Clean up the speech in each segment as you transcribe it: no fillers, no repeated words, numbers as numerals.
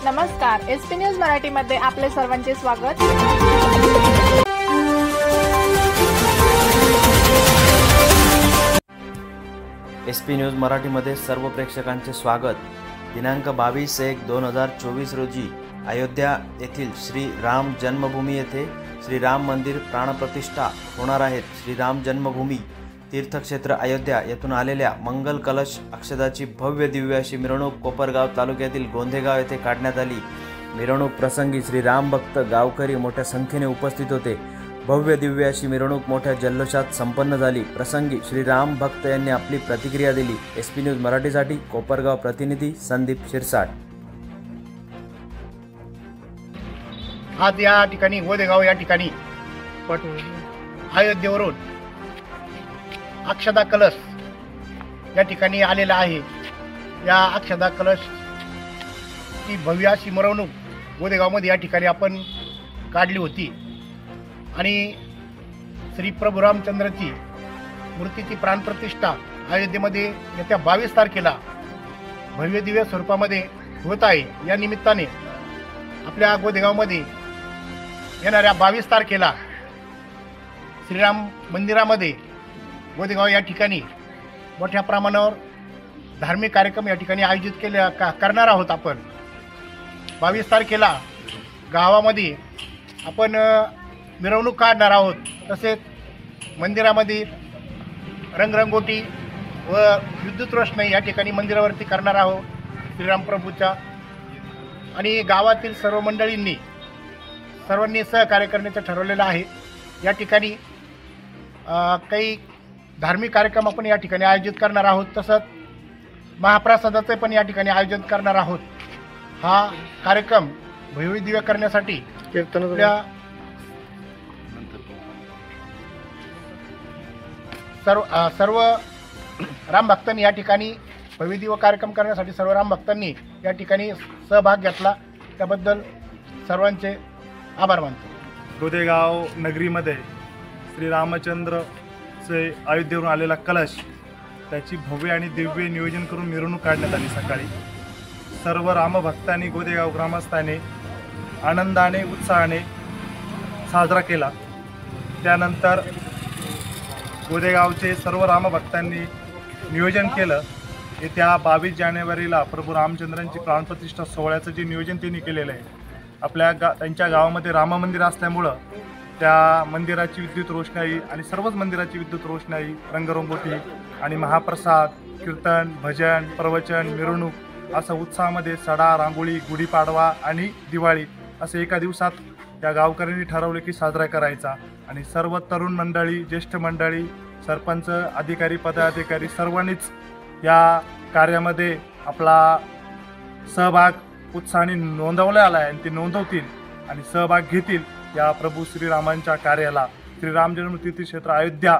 नमस्कार, SP news मराठीमध्ये आपले सर्वांचे स्वागत। एसपी न्यूज मराठीमध्ये सर्व प्रेक्षकांचे स्वागत। दिनांक 22/1/2024 रोजी अयोध्या येथील श्री राम जन्मभूमी येथे श्री राम मंदिर प्राणप्रतिष्ठा होणार आहेत। श्री राम जन्मभूमी तीर्थक्षेत्र अयोध्या येथून आलेल्या मंगल कलश अक्षदाची भव्य दिव्य अशी मिरवणूक कोपरगाव तालुक्यातील गोंधेगाव येथे काढण्यात आली। मिरवणूक प्रसंगी श्री राम भक्त गावकरी मोठ्या संख्येने उपस्थित होते। भव्य दिव्य अशी मिरवणूक मोठ्या जल्लोषात संपन्न झाली। प्रसंगी श्री राम भक्त यांनी आपली प्रतिक्रिया दिली। एसपी न्यूज मराठीसाठी कोपरगाव प्रतिनिधी संदीप शिरसाट। आज या ठिकाणी गोंधेगाव या ठिकाणी अयोध्येवरून अक्षदा कलश या ठिकाणी आलेला आहे। या अक्षदा कलश ची भव्य अशी मिरवणूक गोंधेगावमध्ये या ठिकाणी आपण काढली होती आणि श्री प्रभू रामचंद्राची मूर्तीची प्राणप्रतिष्ठा अयोध्येमध्ये येत्या 22 तारखेला भव्य दिव्य स्वरूपामध्ये होत आहे। या निमित्ताने आपल्या गोंधेगावमध्ये येणाऱ्या 22 तारखेला श्रीराम मंदिरामध्ये गोंधेगाव या ठिकाणी मोठ्या प्रमाणावर धार्मिक कार्यक्रम या ठिकाणी आयोजित करणार आहोत। आपण 22 तारखेला गावामध्ये आपण मिरवणूक काढणार आहोत। तसेच मंदिरामध्ये रंगरंगोटी व विद्युत रोषणाई या ठिकाणी मंदिरावरती करणार आहोत श्रीराम प्रभूच्या। आणि गावातील सर्व मंडळींनी सर्वांनी सहकार्य करण्याचं ठरवलेलं आहे। या ठिकाणी काही धार्मिक कार्यक्रम आपण या ठिकाणी आयोजित करणार आहोत। तसंच महाप्रसादाचे पण या ठिकाणी आयोजन करणार आहोत। हा कार्यक्रम भव्य दिव्य करण्यासाठी आपल्या सर्व राम भक्तांनी या ठिकाणी भव्य दिव्य कार्यक्रम करण्यासाठी सर्व राम भक्तांनी या ठिकाणी सहभाग घेतला, त्याबद्दल सर्वांचे आभार मानतो। गोंधेगाव नगरीमध्ये श्री रामचंद्रचे अयोध्येवरून आलेला कलश त्याची भव्य आणि दिव्य नियोजन करून मिरवणूक काढण्यात आली। सकाळी सर्व रामभक्तांनी गोंधेगाव ग्रामस्थांनी आनंदाने उत्साहाने साजरा केला। त्यानंतर गोंधेगावचे सर्व रामभक्तांनी नियोजन केलं। येत्या 22 जानेवारीला प्रभू रामचंद्रांची प्राणप्रतिष्ठा सोहळ्याचं जे नियोजन त्यांनी केलेलं आहे, त्यांच्या गावामध्ये राम मंदिर असल्यामुळं त्या मंदिराची विद्युत रोषणाई आणि सर्वच मंदिराची विद्युत रोषणाई, रंगरंगोटी आणि महाप्रसाद, कीर्तन, भजन, प्रवचन, मिरवणूक असं उत्साहामध्ये सडा, रांगोळी, गुढीपाडवा आणि दिवाळी असं एका दिवसात या गावकऱ्यांनी ठरवले की साजरा करायचा। आणि सर्व तरुण मंडळी, ज्येष्ठ मंडळी, सरपंच, अधिकारी, पदाधिकारी सर्वांनीच या कार्यामध्ये आपला सहभाग उत्साहाने नोंदवला आला आहे आणि ते नोंदवतील आणि सहभाग घेतील या प्रभू श्रीरामांच्या कार्याला। श्रीराम जन्म तीर्थक्षेत्र अयोध्या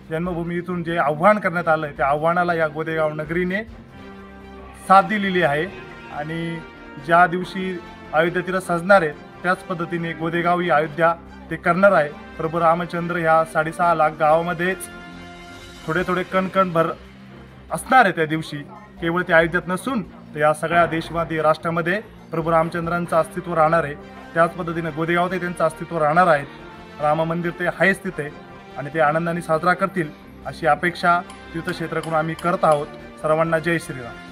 जन्मभूमीतून जे आव्हान करण्यात आलं आहे त्या आव्हानाला या गोंधेगाव नगरीने साथ दिलेली आहे। आणि ज्या दिवशी अयोध्या तीर्थ सजणार आहे त्याच पद्धतीने गोंधेगाव ही अयोध्या ते करणार आहे। प्रभू रामचंद्र ह्या 6.5 लाख गावामध्येच थोडे थोडे कणकण भर असणार आहे। त्या दिवशी केवळ ते अयोध्येत नसून तर या सगळ्या देशमध्ये, राष्ट्रामध्ये प्रभू रामचंद्रांचं अस्तित्व राहणार आहे। त्याच पद्धतीने गोंधेगावातही त्यांचं अस्तित्व राहणार आहे। राम मंदिर ते आहेच तिथे आणि ते आनंदाने साजरा करतील अशी अपेक्षा तीर्थक्षेत्राकडून आम्ही करत आहोत। सर्वांना जय श्रीराम।